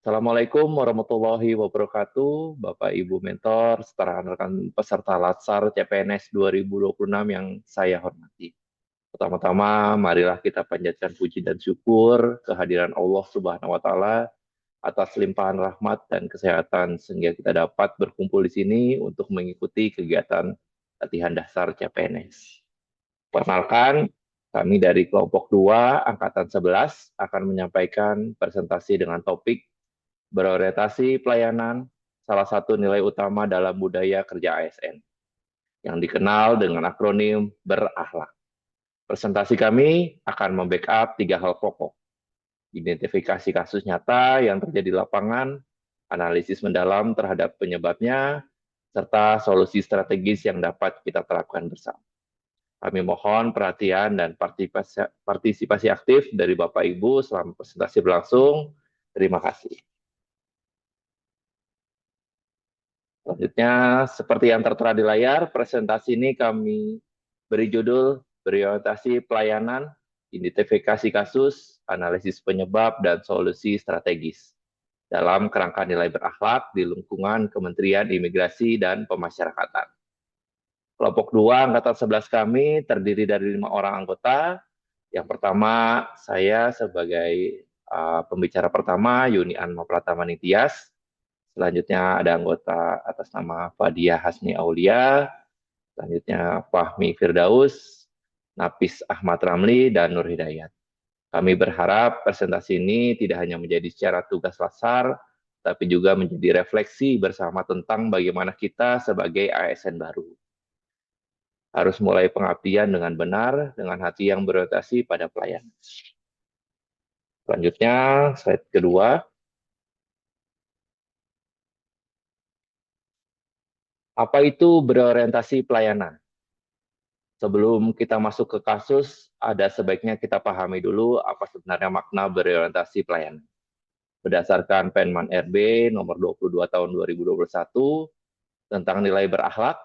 Assalamualaikum warahmatullahi wabarakatuh, Bapak Ibu Mentor, setara rekan peserta Latsar CPNS 2026 yang saya hormati. Pertama-tama, marilah kita panjatkan puji dan syukur kehadiran Allah Subhanahu wa Ta'ala atas limpahan rahmat dan kesehatan sehingga kita dapat berkumpul di sini untuk mengikuti kegiatan latihan dasar CPNS. Perkenalkan, kami dari kelompok 2 angkatan 11 akan menyampaikan presentasi dengan topik berorientasi pelayanan, salah satu nilai utama dalam budaya kerja ASN, yang dikenal dengan akronim berakhlak. Presentasi kami akan membackup 3 hal pokok: identifikasi kasus nyata yang terjadi di lapangan, analisis mendalam terhadap penyebabnya, serta solusi strategis yang dapat kita terapkan bersama. Kami mohon perhatian dan partisipasi aktif dari Bapak Ibu selama presentasi berlangsung. Terima kasih. Selanjutnya, seperti yang tertera di layar, presentasi ini kami beri judul Berorientasi Pelayanan, Identifikasi Kasus, Analisis Penyebab, dan Solusi Strategis dalam kerangka nilai berakhlak di lingkungan Kementerian Imigrasi dan Pemasyarakatan. Kelompok 2 Angkatan 11 kami terdiri dari 5 orang anggota. Yang pertama, saya sebagai pembicara pertama, Yuni Anma Pratama Nitias. Selanjutnya ada anggota atas nama Fadia Hasni Aulia, selanjutnya Fahmi Firdaus, Napis Ahmad Ramli, dan Nur Hidayat. Kami berharap presentasi ini tidak hanya menjadi secara tugas Latsar, tapi juga menjadi refleksi bersama tentang bagaimana kita sebagai ASN baru harus mulai pengabdian dengan benar, dengan hati yang berorientasi pada pelayanan. Selanjutnya, slide kedua. Apa itu berorientasi pelayanan? Sebelum kita masuk ke kasus, ada sebaiknya kita pahami dulu apa sebenarnya makna berorientasi pelayanan. Berdasarkan Permen RB nomor 22 tahun 2021 tentang nilai berakhlak,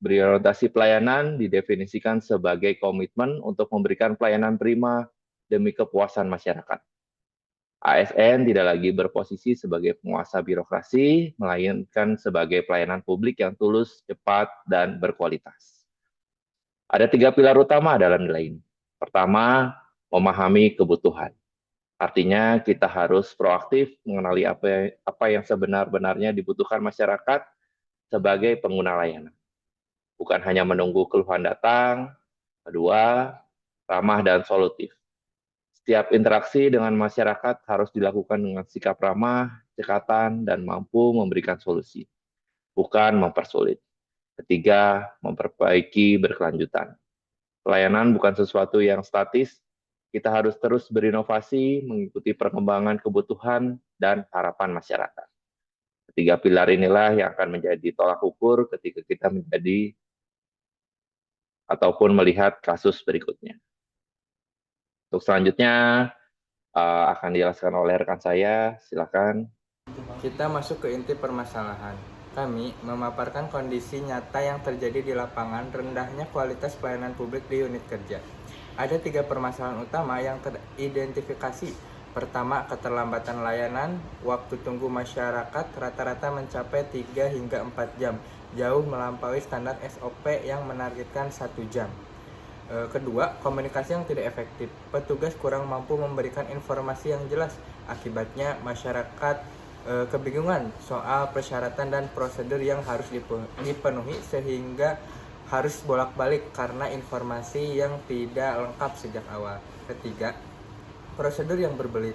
berorientasi pelayanan didefinisikan sebagai komitmen untuk memberikan pelayanan prima demi kepuasan masyarakat. ASN tidak lagi berposisi sebagai penguasa birokrasi, melainkan sebagai pelayanan publik yang tulus, cepat, dan berkualitas. Ada 3 pilar utama dalam nilai ini. Pertama, memahami kebutuhan. Artinya kita harus proaktif mengenali apa yang sebenar-benarnya dibutuhkan masyarakat sebagai pengguna layanan. Bukan hanya menunggu keluhan datang. Kedua, ramah dan solutif. Setiap interaksi dengan masyarakat harus dilakukan dengan sikap ramah, cekatan, dan mampu memberikan solusi, bukan mempersulit. Ketiga, memperbaiki berkelanjutan. Pelayanan bukan sesuatu yang statis, kita harus terus berinovasi, mengikuti perkembangan kebutuhan dan harapan masyarakat. Ketiga pilar inilah yang akan menjadi tolak ukur ketika kita menjadi ataupun melihat kasus berikutnya. Untuk selanjutnya akan dijelaskan oleh rekan saya, silakan. Kita masuk ke inti permasalahan. Kami memaparkan kondisi nyata yang terjadi di lapangan, rendahnya kualitas pelayanan publik di unit kerja. Ada 3 permasalahan utama yang teridentifikasi. Pertama, keterlambatan layanan. Waktu tunggu masyarakat rata-rata mencapai 3 hingga 4 jam, jauh melampaui standar SOP yang menargetkan 1 jam. Kedua, komunikasi yang tidak efektif. Petugas kurang mampu memberikan informasi yang jelas. Akibatnya, masyarakat kebingungan soal persyaratan dan prosedur yang harus dipenuhi sehingga harus bolak-balik karena informasi yang tidak lengkap sejak awal. Ketiga, prosedur yang berbelit.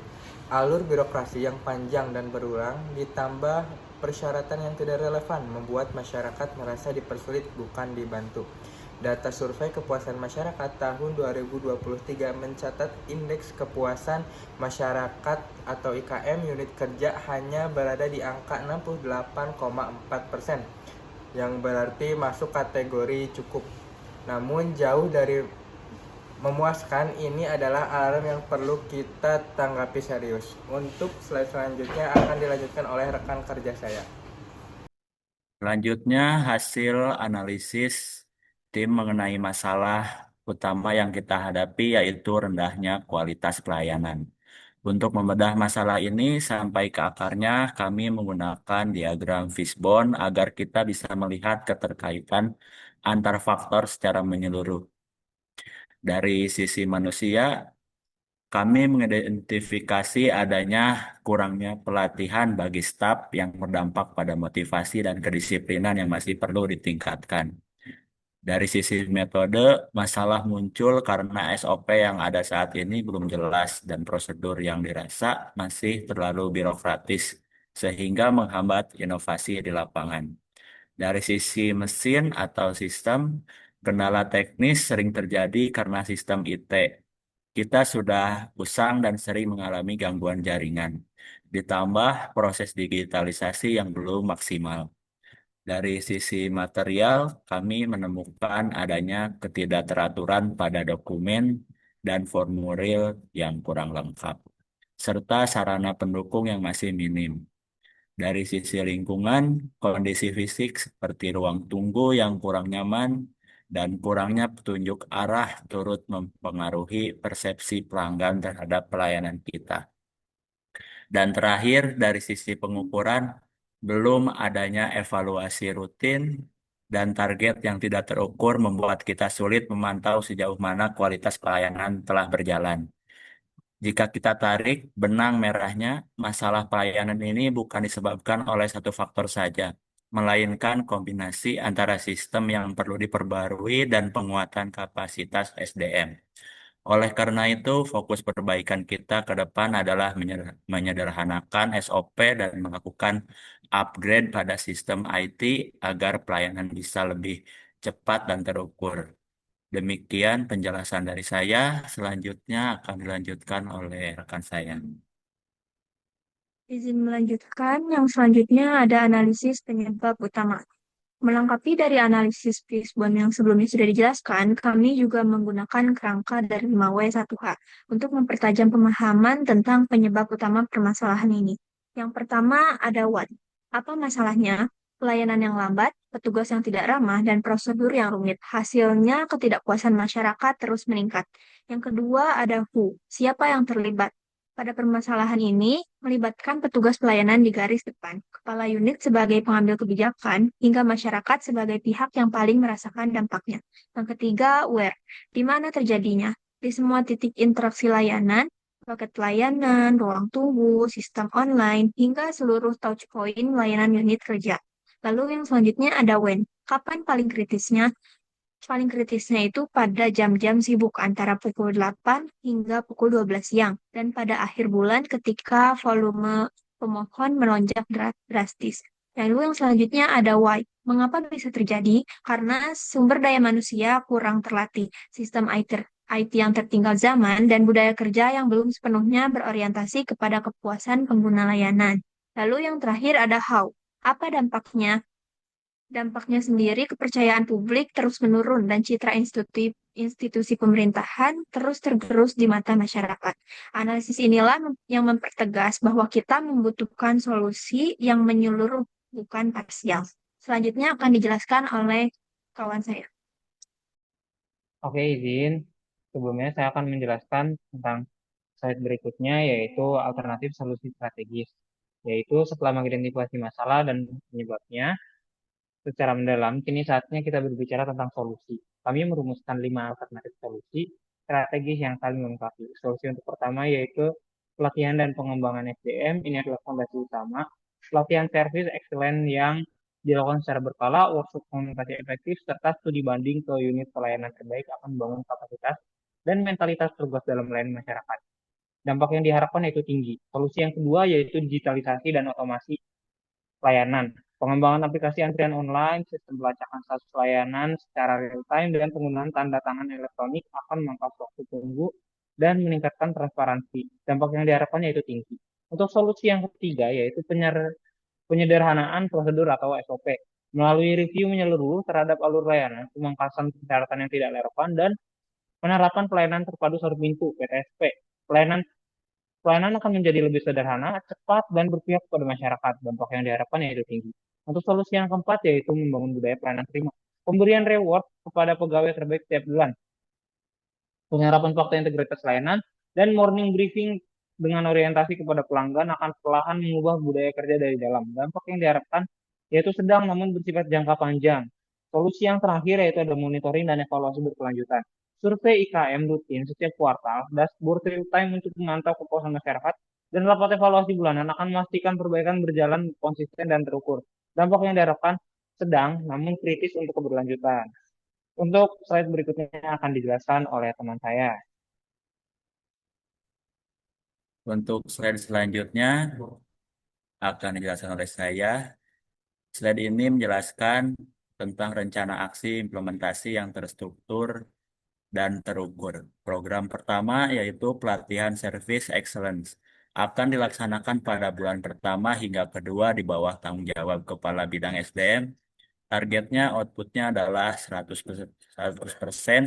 Alur birokrasi yang panjang dan berulang ditambah persyaratan yang tidak relevan membuat masyarakat merasa dipersulit bukan dibantu. Data survei kepuasan masyarakat tahun 2023 mencatat indeks kepuasan masyarakat atau IKM unit kerja hanya berada di angka 68,4%, yang berarti masuk kategori cukup. Namun jauh dari memuaskan, ini adalah alarm yang perlu kita tanggapi serius. Untuk slide selanjutnya akan dilanjutkan oleh rekan kerja saya. Selanjutnya, hasil analisis tim mengenai masalah utama yang kita hadapi yaitu rendahnya kualitas pelayanan. Untuk membedah masalah ini sampai ke akarnya, kami menggunakan diagram fishbone agar kita bisa melihat keterkaitan antar faktor secara menyeluruh. Dari sisi manusia, kami mengidentifikasi adanya kurangnya pelatihan bagi staf yang berdampak pada motivasi dan kedisiplinan yang masih perlu ditingkatkan. Dari sisi metode, masalah muncul karena SOP yang ada saat ini belum jelas dan prosedur yang dirasa masih terlalu birokratis, sehingga menghambat inovasi di lapangan. Dari sisi mesin atau sistem, kendala teknis sering terjadi karena sistem IT. Kita sudah usang dan sering mengalami gangguan jaringan. Ditambah proses digitalisasi yang belum maksimal. Dari sisi material, kami menemukan adanya ketidakteraturan pada dokumen dan formulir yang kurang lengkap, serta sarana pendukung yang masih minim. Dari sisi lingkungan, kondisi fisik seperti ruang tunggu yang kurang nyaman dan kurangnya petunjuk arah turut mempengaruhi persepsi pelanggan terhadap pelayanan kita. Dan terakhir, dari sisi pengukuran, belum adanya evaluasi rutin dan target yang tidak terukur membuat kita sulit memantau sejauh mana kualitas pelayanan telah berjalan. Jika kita tarik benang merahnya, masalah pelayanan ini bukan disebabkan oleh satu faktor saja, melainkan kombinasi antara sistem yang perlu diperbarui dan penguatan kapasitas SDM. Oleh karena itu, fokus perbaikan kita ke depan adalah menyederhanakan SOP dan melakukan upgrade pada sistem IT agar pelayanan bisa lebih cepat dan terukur. Demikian penjelasan dari saya. Selanjutnya akan dilanjutkan oleh rekan saya. Izin melanjutkan, yang selanjutnya ada analisis penyebab utama. Melengkapi dari analisis Fishbone yang sebelumnya sudah dijelaskan, kami juga menggunakan kerangka dari 5W1H untuk mempertajam pemahaman tentang penyebab utama permasalahan ini. Yang pertama ada what. Apa masalahnya? Pelayanan yang lambat, petugas yang tidak ramah, dan prosedur yang rumit. Hasilnya ketidakpuasan masyarakat terus meningkat. Yang kedua ada who. Siapa yang terlibat? Pada permasalahan ini, melibatkan petugas pelayanan di garis depan, kepala unit sebagai pengambil kebijakan, hingga masyarakat sebagai pihak yang paling merasakan dampaknya. Yang ketiga, where, di mana terjadinya? Di semua titik interaksi layanan, paket layanan, ruang tunggu, sistem online, hingga seluruh touch point layanan unit kerja. Lalu yang selanjutnya ada when. Kapan paling kritisnya? Paling kritisnya itu pada jam-jam sibuk antara pukul 8 hingga pukul 12 siang dan pada akhir bulan ketika volume pemohon melonjak drastis. Lalu yang selanjutnya ada why. Mengapa bisa terjadi? Karena sumber daya manusia kurang terlatih, sistem IT yang tertinggal zaman, dan budaya kerja yang belum sepenuhnya berorientasi kepada kepuasan pengguna layanan. Lalu yang terakhir ada how. Apa dampaknya? Dampaknya sendiri, kepercayaan publik terus menurun dan citra institusi pemerintahan terus tergerus di mata masyarakat. Analisis inilah yang mempertegas bahwa kita membutuhkan solusi yang menyeluruh, bukan parsial. Selanjutnya akan dijelaskan oleh kawan saya. Oke, izin. Sebelumnya saya akan menjelaskan tentang slide berikutnya, yaitu alternatif solusi strategis. Yaitu setelah mengidentifikasi masalah dan penyebabnya secara mendalam, kini saatnya kita berbicara tentang solusi. Kami merumuskan 5 alternatif solusi strategis yang saling melengkapi. Solusi untuk pertama yaitu pelatihan dan pengembangan SDM. Ini adalah fondasi utama. Pelatihan service excellent yang dilakukan secara berkala, workshop komunikasi efektif, serta studi banding ke unit pelayanan terbaik akan membangun kapasitas dan mentalitas terbuat dalam melayani masyarakat. Dampak yang diharapkan yaitu tinggi. Solusi yang kedua yaitu digitalisasi dan otomasi layanan. Pengembangan aplikasi antrian online, sistem pelacakan status layanan secara real-time, dan penggunaan tanda tangan elektronik akan memangkas waktu tunggu dan meningkatkan transparansi. Dampak yang diharapkan yaitu tinggi. Untuk solusi yang ketiga yaitu penyederhanaan prosedur atau SOP. Melalui review menyeluruh terhadap alur layanan, pemangkasan persyaratan yang tidak relevan, dan penerapan pelayanan terpadu satu pintu (PTSP). Pelayanan akan menjadi lebih sederhana, cepat, dan berpihak kepada masyarakat. Dampak yang diharapkan yaitu tinggi. Untuk solusi yang keempat yaitu membangun budaya pelayanan prima. Pemberian reward kepada pegawai terbaik setiap bulan. Penyerapan fakta integritas layanan dan morning briefing dengan orientasi kepada pelanggan akan perlahan mengubah budaya kerja dari dalam. Dampak yang diharapkan yaitu sedang namun bersifat jangka panjang. Solusi yang terakhir yaitu ada monitoring dan evaluasi berkelanjutan. Survei IKM rutin setiap kuartal, dashboard real time untuk memantau kepuasan masyarakat, dan rapat evaluasi bulanan akan memastikan perbaikan berjalan konsisten dan terukur. Dampak yang diharapkan sedang namun kritis untuk keberlanjutan. Untuk slide berikutnya akan dijelaskan oleh teman saya. Untuk slide selanjutnya akan dijelaskan oleh saya. Slide ini menjelaskan tentang rencana aksi implementasi yang terstruktur dan terukur. Program pertama yaitu pelatihan Service Excellence akan dilaksanakan pada bulan pertama hingga kedua di bawah tanggung jawab Kepala Bidang SDM. Targetnya outputnya adalah 100%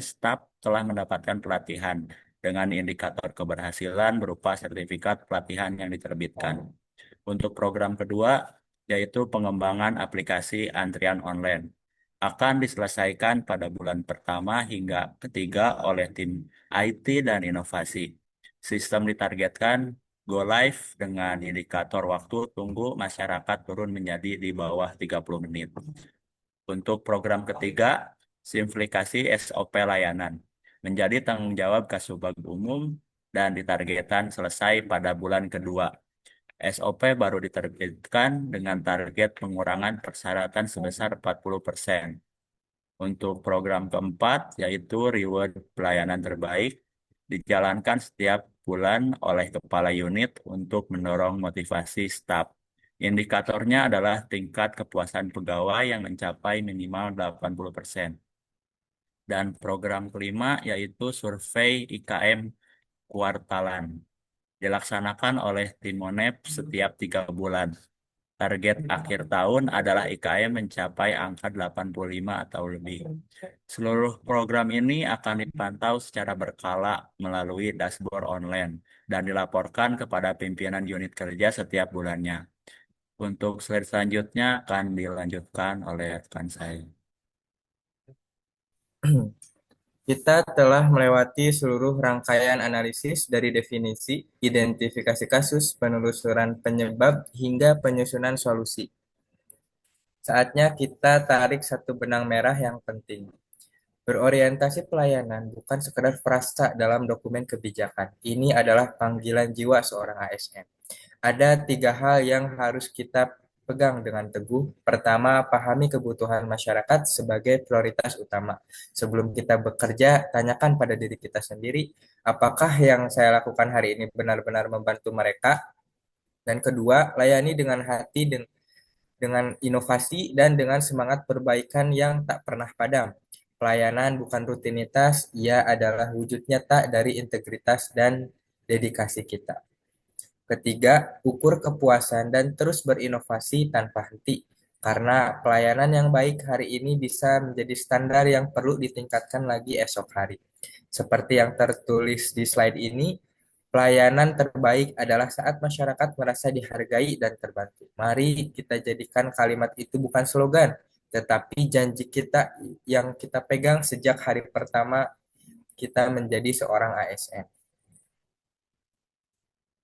staf telah mendapatkan pelatihan dengan indikator keberhasilan berupa sertifikat pelatihan yang diterbitkan. Untuk program kedua, yaitu pengembangan aplikasi antrian online, akan diselesaikan pada bulan pertama hingga ketiga oleh tim IT dan inovasi. Sistem ditargetkan go live dengan indikator waktu tunggu masyarakat turun menjadi di bawah 30 menit. Untuk program ketiga, simplifikasi SOP layanan menjadi tanggung jawab Kasubag Umum dan ditargetkan selesai pada bulan kedua. SOP baru diterbitkan dengan target pengurangan persyaratan sebesar 40%. Untuk program keempat, yaitu reward pelayanan terbaik, dijalankan setiap bulan oleh kepala unit untuk mendorong motivasi staf. Indikatornya adalah tingkat kepuasan pegawai yang mencapai minimal 80%. Dan program kelima yaitu survei IKM kuartalan. Dilaksanakan oleh tim Monep setiap 3 bulan. Target akhir tahun adalah IKM mencapai angka 85 atau lebih. Seluruh program ini akan dipantau secara berkala melalui dashboard online dan dilaporkan kepada pimpinan unit kerja setiap bulannya. Untuk slide selanjutnya akan dilanjutkan oleh rekan saya. Kita telah melewati seluruh rangkaian analisis dari definisi, identifikasi kasus, penelusuran penyebab, hingga penyusunan solusi. Saatnya kita tarik satu benang merah yang penting. Berorientasi pelayanan bukan sekedar frasa dalam dokumen kebijakan. Ini adalah panggilan jiwa seorang ASN. Ada 3 hal yang harus kita pegang dengan teguh. Pertama, pahami kebutuhan masyarakat sebagai prioritas utama. Sebelum kita bekerja, tanyakan pada diri kita sendiri, apakah yang saya lakukan hari ini benar-benar membantu mereka? Dan kedua, layani dengan hati, dengan inovasi, dan dengan semangat perbaikan yang tak pernah padam. Pelayanan bukan rutinitas, ia adalah wujud nyata dari integritas dan dedikasi kita. Ketiga, ukur kepuasan dan terus berinovasi tanpa henti. Karena pelayanan yang baik hari ini bisa menjadi standar yang perlu ditingkatkan lagi esok hari. Seperti yang tertulis di slide ini, pelayanan terbaik adalah saat masyarakat merasa dihargai dan terbantu. Mari kita jadikan kalimat itu bukan slogan, tetapi janji kita yang kita pegang sejak hari pertama kita menjadi seorang ASN.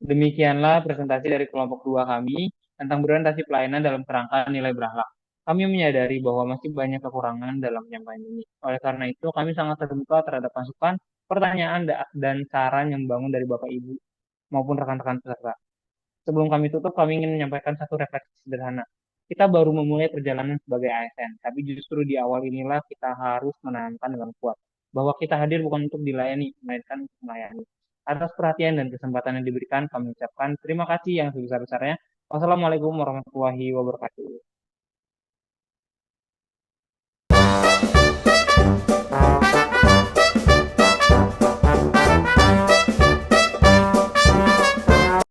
Demikianlah presentasi dari kelompok 2 kami tentang berorientasi pelayanan dalam kerangka nilai berakhlak. Kami menyadari bahwa masih banyak kekurangan dalam penyampaian ini. Oleh karena itu, kami sangat terbuka terhadap masukan, pertanyaan, dan saran yang membangun dari Bapak Ibu maupun rekan-rekan peserta. Sebelum kami tutup, kami ingin menyampaikan satu refleksi sederhana. Kita baru memulai perjalanan sebagai ASN, tapi justru di awal inilah kita harus menanamkan dengan kuat bahwa kita hadir bukan untuk dilayani, melainkan untuk melayani. Atas perhatian dan kesempatan yang diberikan, kami ucapkan terima kasih yang sebesar-besarnya. Wassalamualaikum warahmatullahi wabarakatuh.